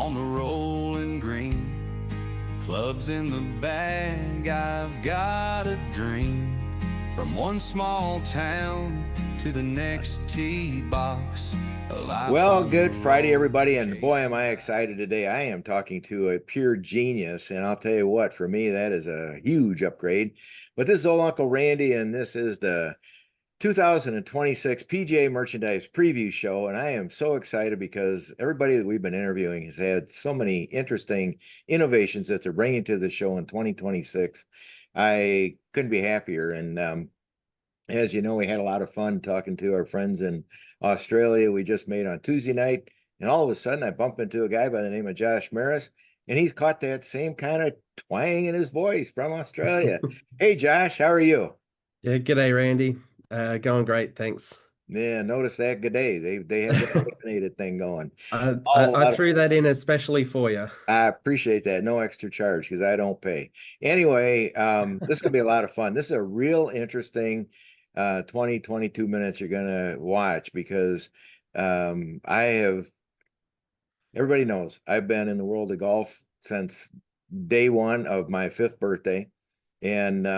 on the rolling green. Clubs in the bag, I've got a dream. From one small town to the next tee box. Well, good Friday, everybody, and boy, am I excited today. I am talking to a pure genius, and I'll tell you what, for me, that is a huge upgrade. But this is old Uncle Randy, and this is the 2026 PGA Merchandise Preview Show, and I am so excited because everybody that we've been interviewing has had so many interesting innovations that they're bringing to the show in 2026. I couldn't be happier, and as you know, we had a lot of fun talking to our friends in Australia. We just made on Tuesday night, and all of a sudden I bump into a guy by the name of Josh Maris, and he's caught that same kind of twang in his voice from Australia. Hey, Josh, how are you? Yeah, g'day, Randy. Going great, thanks. Yeah, notice that. Good day. They have that hyphenated thing going. I, Oh, I, I threw that in especially for you. I appreciate that. No extra charge because I don't pay. Anyway, this is gonna be a lot of fun. This is a real interesting 20, 22 minutes you're gonna watch because I have everybody knows I've been in the world of golf since day one of my 5th birthday. And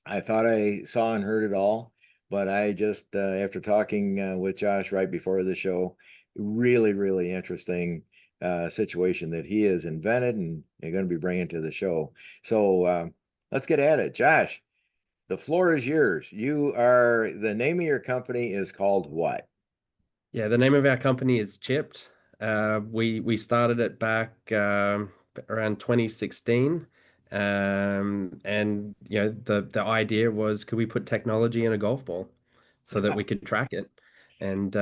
I thought I saw and heard it all, but I just after talking with Josh right before the show, really, really interesting situation that he has invented and you're going to be bringing to the show. So let's get at it. Josh, the floor is yours. The name of your company is called what? Yeah, the name of our company is Chipped. We started it back around 2016. And the idea was, could we put technology in a golf ball so that we could track it? And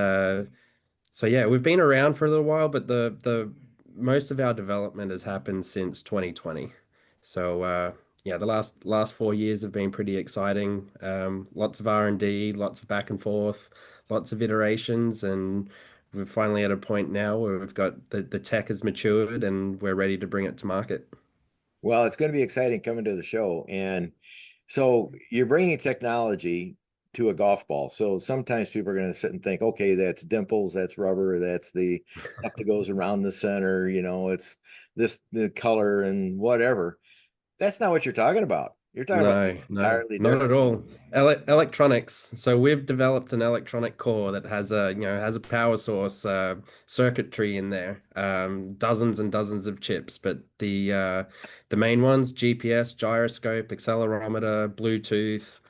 so yeah, we've been around for a little while, but the most of our development has happened since 2020. So yeah, the last 4 years have been pretty exciting. Lots of R&D, lots of back and forth, lots of iterations, and we're finally at a point now where we've got the tech has matured and we're ready to bring it to market. Well, it's going to be exciting coming to the show. And so you're bringing technology to a golf ball. So sometimes people are going to sit and think, okay, that's dimples, that's rubber, that's the stuff that goes around the center, it's the color and whatever. That's not what you're talking about. You're talking about No, something no, entirely not at different. all. Electronics. So we've developed an electronic core that has a power source, circuitry in there, dozens and dozens of chips. But the main ones, GPS, gyroscope, accelerometer, Bluetooth.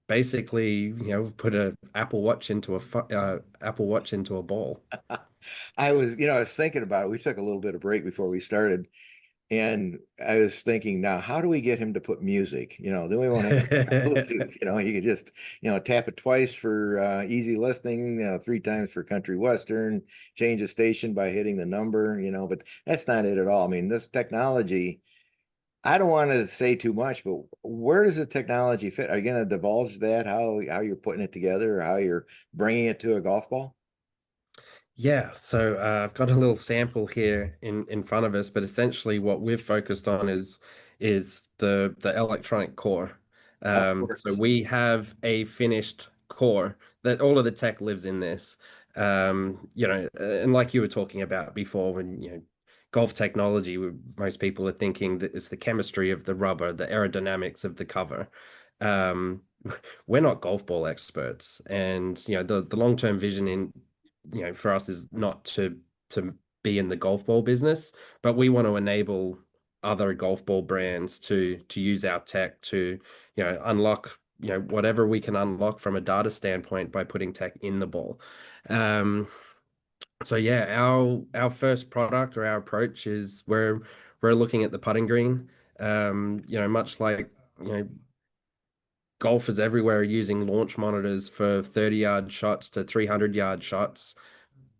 Basically, we've put a Apple Watch into a ball. I was thinking about it. We took a little bit of break before we started. And I was thinking, now, how do we get him to put music? Then we won't have Bluetooth. You could just, tap it twice for easy listening, 3 times for country western, change the station by hitting the number, but that's not it at all. I mean, this technology, I don't want to say too much, but where does the technology fit? Are you going to divulge that, how you're putting it together, or how you're bringing it to a golf ball? Yeah, so I've got a little sample here in front of us, but essentially what we've focused on is the electronic core. Of So course. we have a finished core that all of the tech lives in this. And like you were talking about before, when golf technology, most people are thinking that it's the chemistry of the rubber, the aerodynamics of the cover. Um, we're not golf ball experts, and the long-term vision in for us is not to be in the golf ball business, but we want to enable other golf ball brands to use our tech to, unlock, whatever we can unlock from a data standpoint by putting tech in the ball. Um, so yeah, our first product or our approach is we're looking at the putting green. Much like, golfers everywhere are using launch monitors for 30-yard shots to 300-yard shots.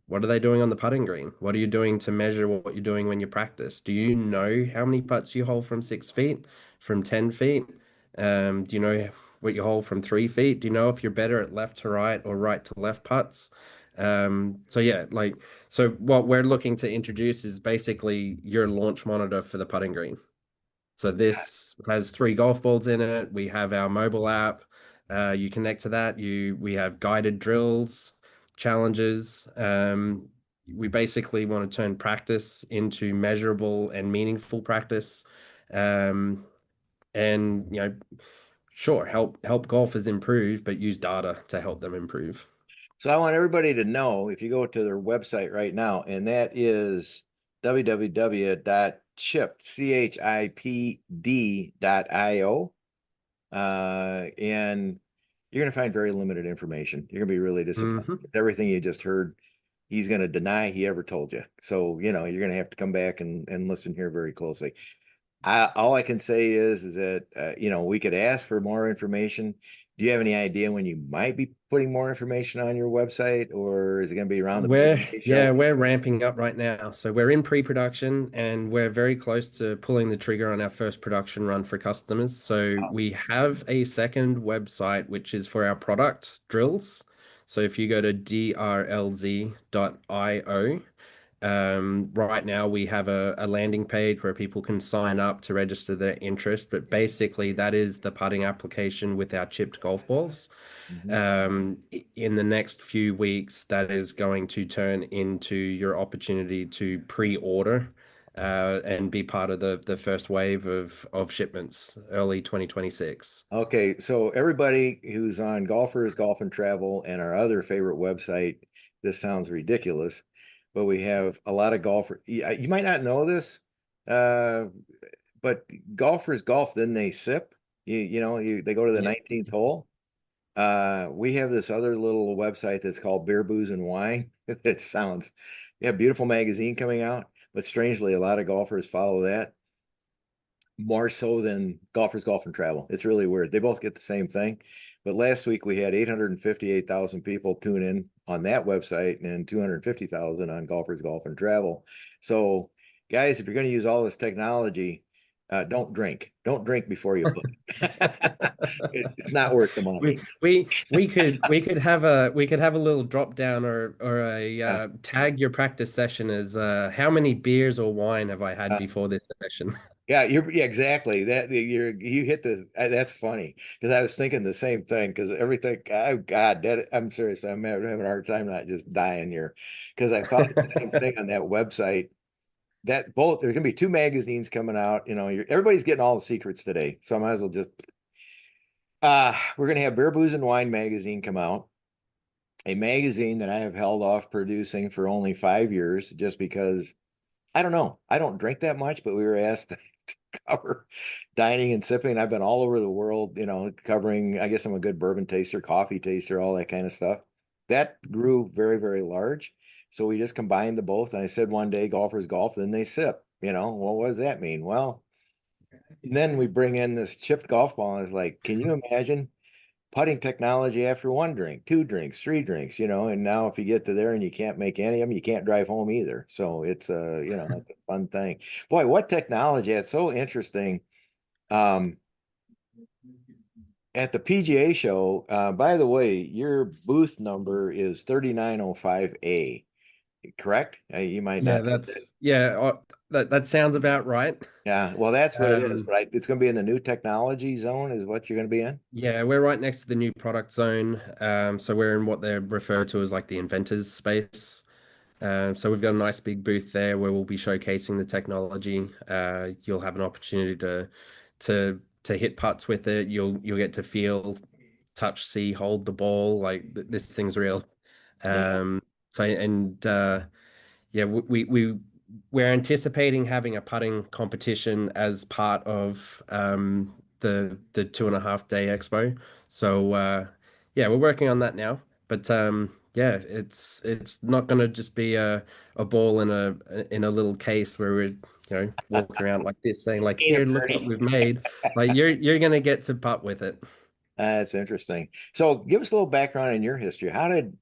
What are they doing on the putting green? What are you doing to measure what you're doing when you practice? Do you know how many putts you hold from 6 feet, from 10 feet? Do you know what you hold from 3 feet? Do you know if you're better at left to right or right to left putts? So yeah, so what we're looking to introduce is basically your launch monitor for the putting green. So this has 3 golf balls in it. We have our mobile app. You connect to that. We have guided drills, challenges. we basically want to turn practice into measurable and meaningful practice. Um, and sure, help golfers improve, but use data to help them improve. So I want everybody to know, if you go to their website right now, and that is www.chipd.io. And you're going to find very limited information. You're going to be really disappointed. Hmm. Everything you just heard, he's going to deny he ever told you. So, you're going to have to come back and listen here very closely. All I can say is that, we could ask for more information. Do you have any idea when you might be putting more information on your website, or is it going to be around the PGA show? We're ramping up right now. So we're in pre-production and we're very close to pulling the trigger on our first production run for customers. So Oh, we have a second website, which is for our product drills. So if you go to drlz.io, right now we have a landing page where people can sign up to register their interest, but basically that is the putting application with our chipped golf balls. mhm. In the next few weeks, that is going to turn into your opportunity to pre-order and be part of the first wave of shipments early 2026. Okay, so everybody who's on Golfers, Golf and Travel, and our other favorite website, this sounds ridiculous, but we have a lot of golfers. You might not know this, uh, but golfers golf, then they sip. They go to the Yeah. 19th hole. We have this other little website that's called Beer, Booze, and Wine. It sounds, yeah, beautiful magazine coming out, but strangely, a lot of golfers follow that more so than Golfers, Golf and Travel. It's really weird. They both get the same thing. But last week we had 858,000 people tune in on that website and 250,000 on Golfers, Golf and Travel. So, guys, if you're going to use all this technology, don't drink. Don't drink before you put. It's not worth the money. We could have a little drop down or a tag your practice session as how many beers or wine have I had Uh, before this session? Yeah, exactly. You hit the that's funny because I was thinking the same thing because everything. Oh God, I'm serious. I'm having a hard time not just dying here because I thought the same thing on that website. That both there's gonna be two magazines coming out. Everybody's getting all the secrets today, so I might as well just. We're gonna have Beer, Booze, and Wine magazine come out, a magazine that I have held off producing for only 5 years, just because I don't know. I don't drink that much, but we were asked to cover dining and sipping. I've been all over the world, covering, I guess I'm a good bourbon taster, coffee taster, all that kind of stuff. That grew very, very large. So we just combined the both. And I said one day, golfers golf, then they sip. Well, what does that mean? Well, and then we bring in this chipped golf ball, and it's like, can you imagine putting technology after one drink, two drinks, three drinks, and now if you get to there and you can't make any of them, you can't drive home either. So it's it's a fun thing. Boy, what technology. It's so interesting. Um, at the PGA show, by the way, your booth number is 3905A, correct? You might Yeah, not. that sounds about right. Yeah, well, that's what it is, Um, but it's going to be in the new technology zone is what you're going to be in. yeah, we're right next to the new product zone. So we're in what they refer to as like the inventors space. So we've got a nice big booth there where we'll be showcasing the technology. You'll have an opportunity to hit putts with it. You'll get to feel, touch, see, hold the ball. Like this thing's real. Yeah. So and yeah, we're anticipating having a putting competition as part of the 2.5 day expo. So yeah, we're working on that now. But yeah, it's not gonna just be a ball in a little case where we're walking around like this saying like, Peanut here, look what Bernie. we've made. Like you're gonna get to putt with it. That's interesting. So give us a little background in your history. How did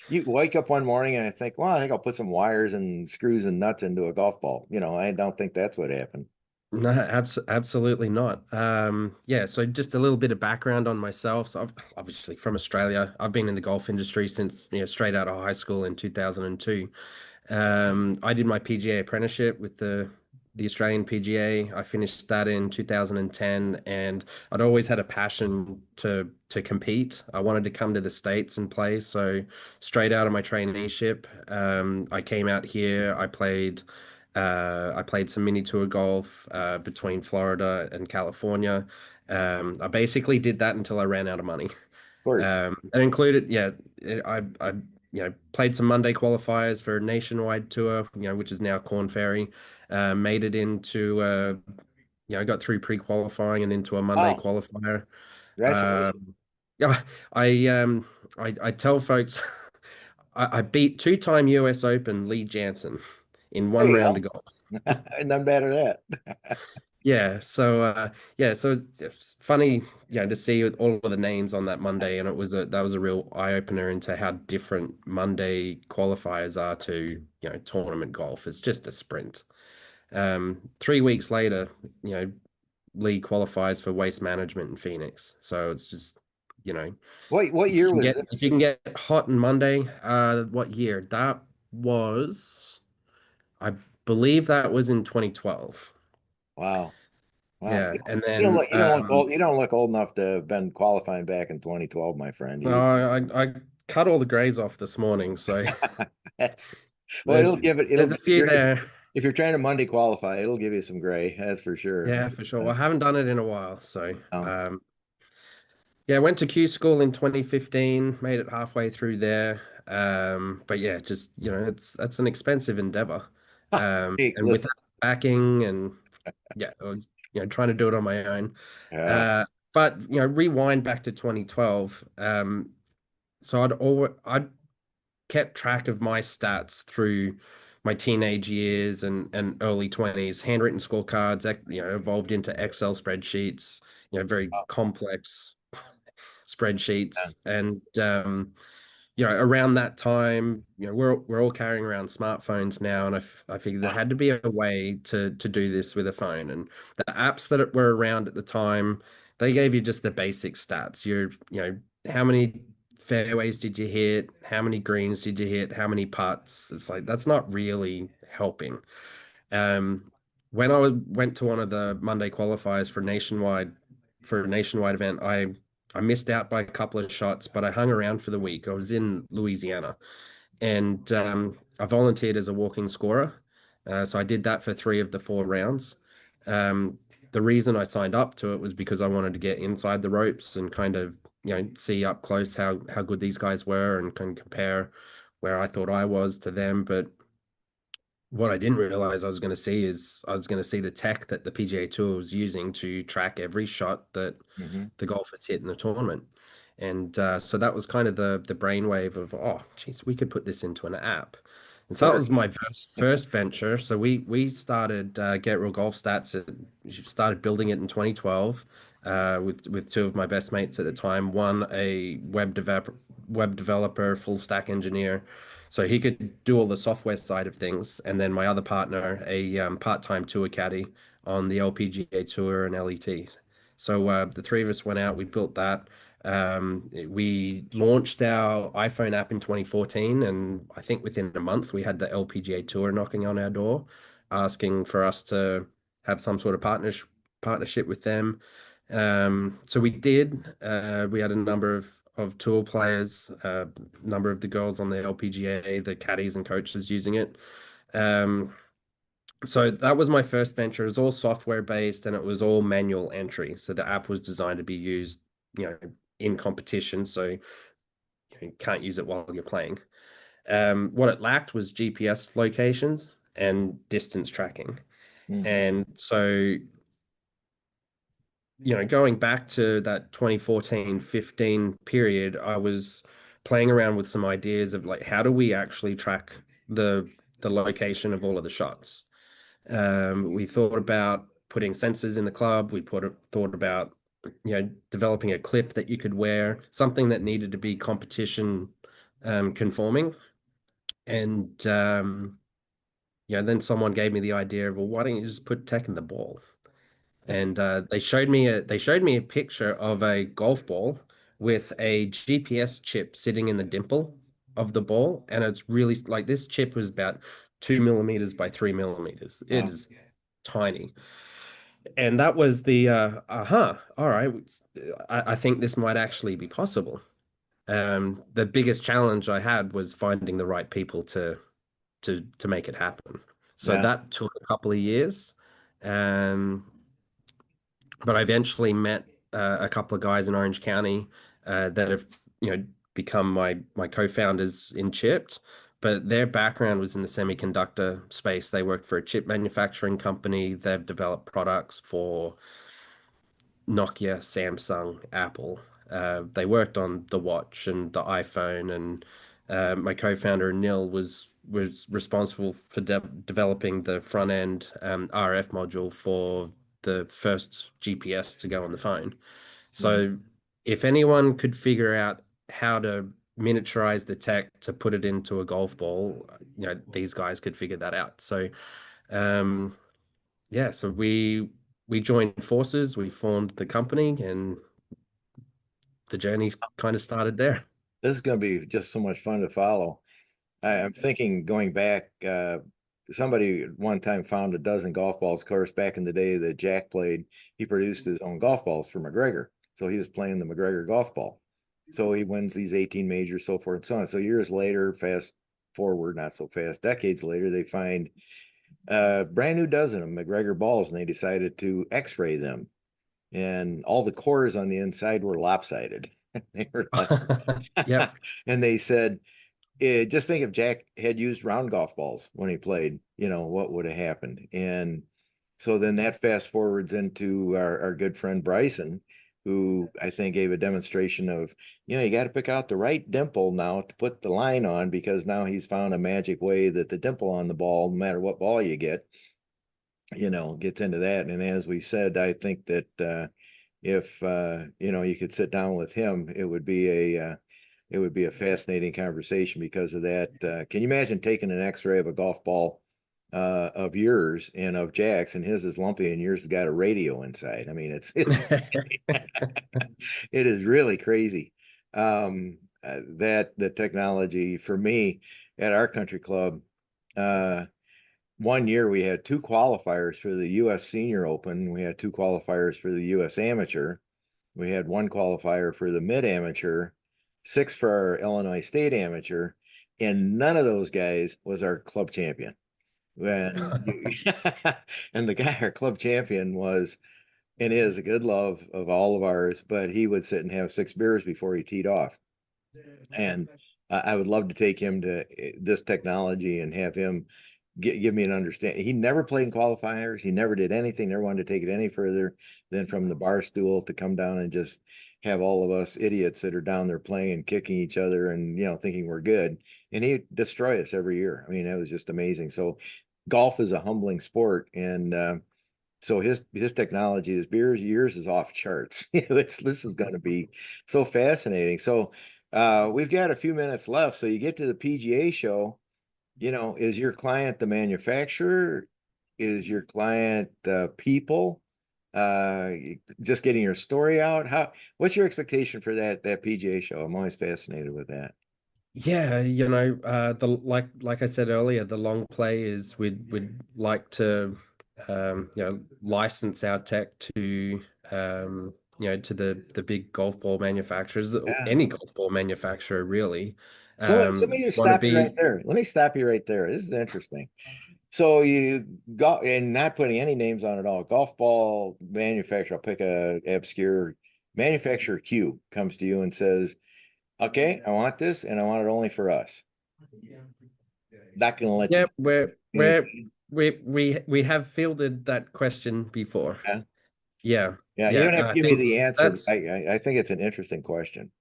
you wake up one morning and I think, well, I think I'll put some wires and screws and nuts into a golf ball. I don't think that's what happened. No, absolutely not. Yeah, so just a little bit of background on myself. So I've obviously from Australia. I've been in the golf industry since, straight out of high school in 2002. I did my PGA apprenticeship with the the Australian PGA. I finished that in 2010, and I'd always had a passion to compete. I wanted to come to the States and play. So straight out of my traineeship, I came out here. I played some mini tour golf between Florida and California. I basically did that until I ran out of money. Of course. That included, yeah, I played some Monday qualifiers for a nationwide tour, which is now Corn Ferry. Made it into, got through pre-qualifying and into a Monday Wow. qualifier. Congratulations. Yeah, I tell folks I beat two-time US Open Lee Jansen in There one you round go. of golf. None better than that. Yeah, so it's funny, to see all of the names on that Monday, and that was a real eye opener into how different Monday qualifiers are to, tournament golf. It's just a sprint. 3 weeks later, Lee qualifies for Waste Management in Phoenix. So it's just, What year was if this? you can get hot on Monday, what year? That was, I believe that was in 2012. Wow. Wow. Yeah, and You don't then look you don't look old. You don't look old enough to have been qualifying back in 2012, my friend. no, I cut all the grays off this morning, so That's well, there's it'll there's a give few you there. if you're trying to Monday qualify, it'll give you some gray, that's for sure. Yeah, for sure. Uh, Well, I haven't done it in a while, so oh, yeah, I went to Q school in 2015, made it halfway through there. But yeah, just that's an expensive endeavor. hey, And listen. without backing and yeah, I was trying to do it on my own. Yeah. But rewind back to 2012. So I'd kept track of my stats through my teenage years and early 20s, handwritten scorecards, evolved into Excel spreadsheets, very Oh, complex yeah. spreadsheets. And around that time, we're all carrying around smartphones now, and I figured there Ah, had to be a way to do this with a phone. And the apps that were around at the time, they gave you just the basic stats. How many fairways did you hit? How many greens did you hit? How many putts? It's like that's not really helping. Um, when went to one of the Monday qualifiers for a nationwide event, I missed out by a couple of shots, but I hung around for the week. I was in Louisiana, and I volunteered as a walking scorer. So I did that for 3 of the 4 rounds. Um, the reason I signed up to it was because I wanted to get inside the ropes and kind of, see up close how good these guys were and can compare where I thought I was to them. But what I didn't realize I was going to see the tech that the PGA Tour was using to track every shot that mhm. the golfers hit in the tournament. And so that was kind of the brainwave of, oh, geez, we could put this into an app. And so that Sure. was my first venture. So we started Get Real Golf Stats. We started building it in 2012 with two of my best mates at the time. One a web developer, full stack engineer, so he could do all the software side of things, and then my other partner, a part-time tour caddy on the LPGA Tour and LETs. So the three of us went out. We built that. We launched our iPhone app in 2014, and I think within a month we had the LPGA Tour knocking on our door, asking for us to have some sort of partnership with them. So we did. We had a number of tour players, number of the girls on the LPGA, the caddies and coaches using it. Um, so that was my first venture. It was all software based and it was all manual entry. So the app was designed to be used, in competition. So you can't use it while you're playing. What it lacked was GPS locations and distance tracking. Mhm. And so, going back to that 2014-15 period, I was playing around with some ideas of like, how do we actually track the location of all of the shots? We thought about putting sensors in the club. Thought about, developing a clip that you could wear, something that needed to be competition conforming. And then someone gave me the idea of, well, why don't you just put tech in the ball? And they showed me a picture of a golf ball with a GPS chip sitting in the dimple of the ball, and it's really like this chip was about 2 millimeters by 3 millimeters. It Wow. is tiny. And that was the all right, I think this might actually be possible. The biggest challenge I had was finding the right people to make it happen. So Yeah. that took a couple of years. Um, but I eventually met a couple of guys in Orange County that have, become my co-founders in Chipped. But their background was in the semiconductor space. They worked for a chip manufacturing company. They've developed products for Nokia, Samsung, Apple. They worked on the watch and the iPhone, and my co-founder Nil was responsible for developing the front end RF module for the first GPS to go on the phone. So if anyone could figure out how to miniaturize the tech to put it into a golf ball, these guys could figure that out. So um, yeah, so we joined forces, we formed the company, and the journey's kind of started there. This is going to be just so much fun to follow. I'm thinking going back, somebody one time found a dozen golf balls. Of course, back in the day that Jack played, he produced his own golf balls for McGregor. So he was playing the McGregor golf ball. So he wins these 18 majors, so forth and so on. So years later, fast forward, not so fast, decades later, they find a brand new dozen of McGregor balls, and they decided to X-ray them. And all the cores on the inside were lopsided. They were like, Yep. and they said, just think if Jack had used round golf balls when he played, what would have happened? And so then that fast forwards into our good friend Bryson, who I think gave a demonstration of, you got to pick out the right dimple now to put the line on, because now he's found a magic way that the dimple on the ball, no matter what ball you get, gets into that. And as we said, I think that if you could sit down with him, it would be a fascinating conversation because of that. Can you imagine taking an X-ray of a golf ball of yours and of Jack's, and his is lumpy and yours has got a radio inside? I mean, it's it is really crazy. That the technology for me at our country club, one year we had 2 qualifiers for the U.S. Senior Open. We had 2 qualifiers for the U.S. Amateur. We had 1 qualifier for the Mid Amateur, 6 for our Illinois State Amateur, and none of those guys was our club champion. And the guy, our club champion, was and is a good love of all of ours, but he would sit and have 6 beers before he teed off. And I would love to take him to this technology and have him give me an understanding. He never played in qualifiers. He never did anything. Never wanted to take it any further than from the bar stool to come down and just have all of us idiots that are down there playing and kicking each other and, thinking we're good. And he'd destroy us every year. I mean, that was just amazing. So golf is a humbling sport. And so his technology, his yours is off charts. This is going to be so fascinating. So we've got a few minutes left. So you get to the PGA show. Is your client the manufacturer? Is your client the people? Just getting your story out? What's your expectation for that PGA show? I'm always fascinated with that. Yeah, like I said earlier, the long play is we'd like to license our tech to to the big golf ball manufacturers, any golf ball manufacturer really. So let me just stop you right there. Let me stop you right there. This is interesting. So you got, and not putting any names on it all, golf ball manufacturer, I'll pick a obscure manufacturer Q comes to you and says, okay, I want this and I want it only for us. Not gonna let you. We have fielded that question before. Yeah. You don't have to give me the answer. I think it's an interesting question.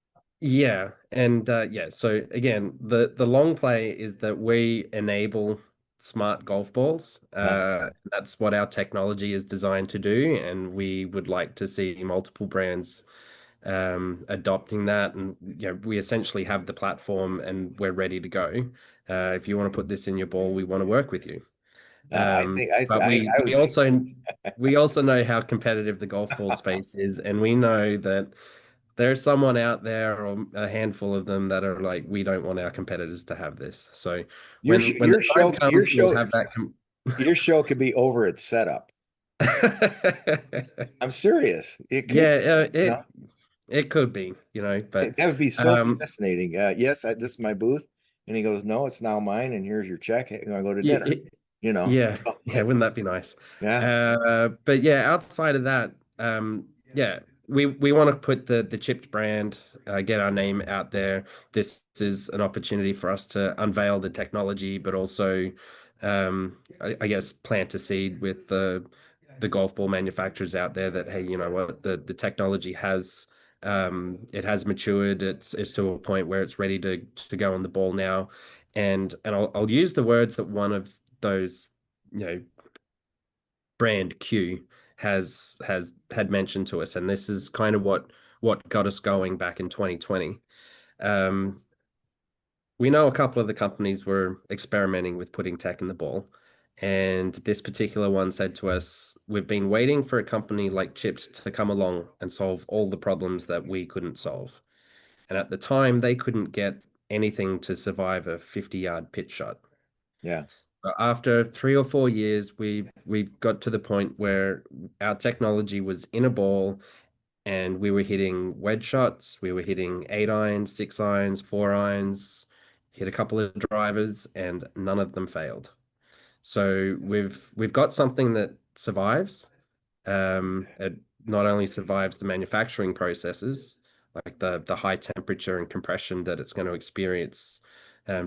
Yeah, and so again, the long play is that we enable smart golf balls. That's what our technology is designed to do, and we would like to see multiple brands adopting that. And we essentially have the platform and we're ready to go. If you want to put this in your ball, we want to work with you. But we also know how competitive the golf ball space is, and we know that there's someone out there, or a handful of them, that are like, we don't want our competitors to have this. So when the time comes, we'll have that. Your show could be over its setup. I'm serious. It could, Yeah, you know, it could be, but that would be so um, fascinating. Yes, this is my booth. And he goes, no, it's now mine. And here's your check. You know, I go to yeah, dinner, you know? yeah, yeah, wouldn't that be nice? Yeah. But yeah, outside of that, yeah, we want to put the Chipped brand, get our name out there. This is an opportunity for us to unveil the technology, but also, I guess, plant a seed with the golf ball manufacturers out there that, hey, you know what, the technology has. It has matured. It's to a point where it's ready to go on the ball now, and I'll use the words that one of those, you know, brand Q had mentioned to us, and this is kind of what got us going back in 2020. Um, we know a couple of the companies were experimenting with putting tech in the ball, and this particular one said to us, "We've been waiting for a company like Chipped to come along and solve all the problems that we couldn't solve." And at the time, they couldn't get anything to survive a 50-yard pitch shot. Yeah. But after 3 or 4 years, we've got to the point where our technology was in a ball and we were hitting wedge shots, we were hitting 8 irons, 6 irons, 4 irons, hit a couple of drivers, and none of them failed. So we've got something that survives. It not only survives the manufacturing processes, like the high temperature and compression that it's going to experience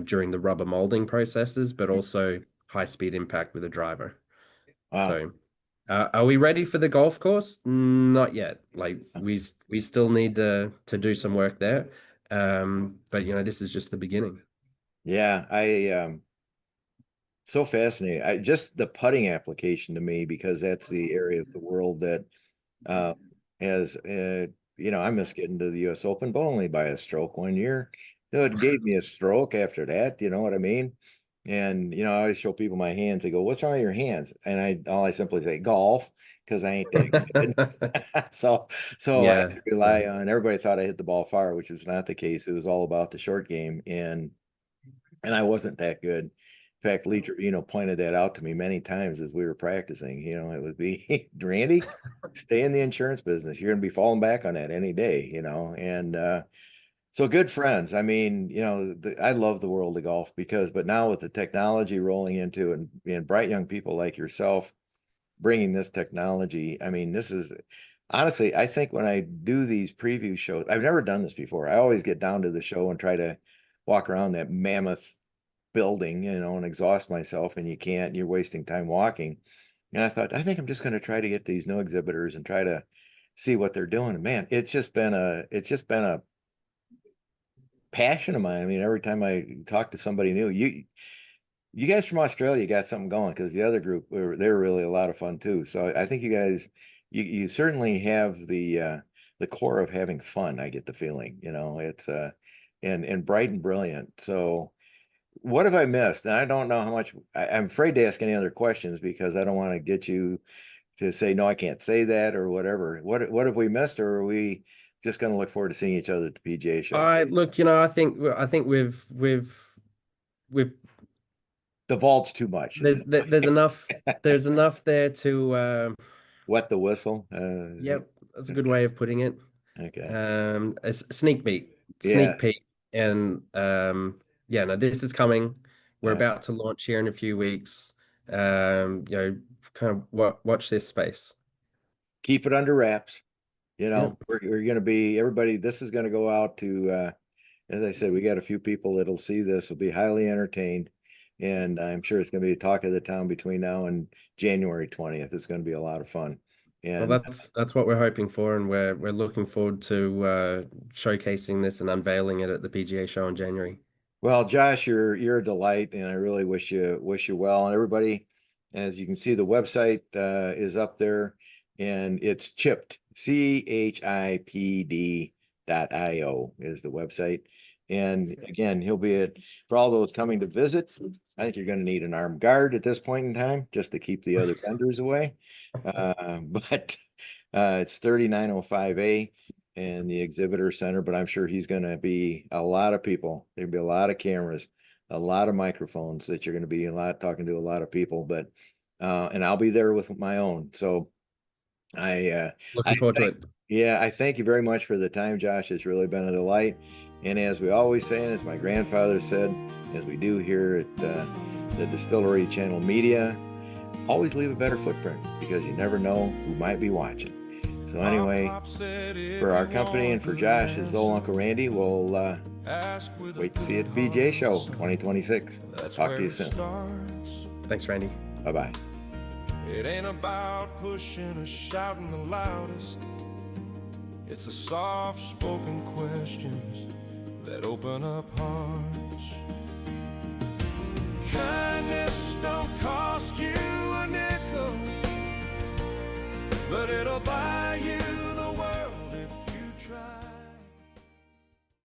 during the rubber molding processes, but also high speed impact with a driver. Wow. So, are we ready for the golf course? Not yet. Like we still need to do some work there. But this is just the beginning. Yeah. So fascinating. Just the putting application to me, because that's the area of the world that uh, has, I missed getting to the U.S. Open, but only by a stroke one year. It gave me a stroke after that. You know what I mean? And I always show people my hands. They go, "What's wrong with your hands?" And I simply say, "Golf," because I ain't that good. So, so I had Yeah, to yeah. rely on. Everybody thought I hit the ball far, which was not the case. It was all about the short game, and I wasn't that good. In fact, Lee Trevino pointed that out to me many times as we were practicing. It would be, Randy, stay in the insurance business. You're going to be falling back on that any day, and so good friends. I mean, I love the world of golf but now with the technology rolling into it and bright young people like yourself bringing this technology, I mean, this is honestly, I think when I do these preview shows, I've never done this before. I always get down to the show and try to walk around that mammoth building, and exhaust myself, and you can't, you're wasting time walking. And I thought, I think I'm just going to try to get these new exhibitors and try to see what they're doing. And man, it's just been a passion of mine. I mean, every time I talk to somebody new, you guys from Australia got something going, because the other group they're really a lot of fun too. So I think you guys, you certainly have the core of having fun. I get the feeling, it's and bright and brilliant. So what have I missed? And I don't know how much. I'm afraid to ask any other questions because I don't want to get you to say no, I can't say that or whatever. What have we missed, or are we just going to look forward to seeing each other at the PGA show? I look, I think we've Divulge too much. there's enough there to Wet the whistle. yep, that's a good way of putting it. Okay. A sneak peek, Yeah. and yeah, no, this is coming. We're Yeah. about to launch here in a few weeks. Kind of watch this space. Keep it under wraps. Yep. We're going to be everybody. This is going to go out to, as I said, we got a few people that'll see this, will be highly entertained. And I'm sure it's going to be a talk of the town between now and January 20th. It's going to be a lot of fun. Well, And that's what we're hoping for, and we're looking forward to showcasing this and unveiling it at the PGA show in January. well, Josh, you're a delight, and I really wish you well. And everybody, as you can see, the website is up there, and it's chipped, CHIPD.io is the website. And again, he'll be for all those coming to visit. I think you're going to need an armed guard at this point in time just to keep the other vendors away. But it's 3905A and the exhibitor center, but I'm sure he's going to be a lot of people. There'll be a lot of cameras, a lot of microphones that you're going to be talking to a lot of people. But and I'll be there with my own. So I Looking forward to thank, it. yeah, I thank you very much for the time, Josh. It's really been a delight. And as we always say, and as my grandfather said, as we do here at the Distillery Channel Media, always leave a better footprint, because you never know who might be watching. So anyway, for our company and for Josh, his old Uncle Randy, we'll wait to see you at the BJ Show 2026. Talk to you soon. Thanks, Randy. Bye-bye. It ain't about pushing or shouting the loudest. It's the soft-spoken questions that open up hearts. Kindness don't cost you a nickel, but it'll buy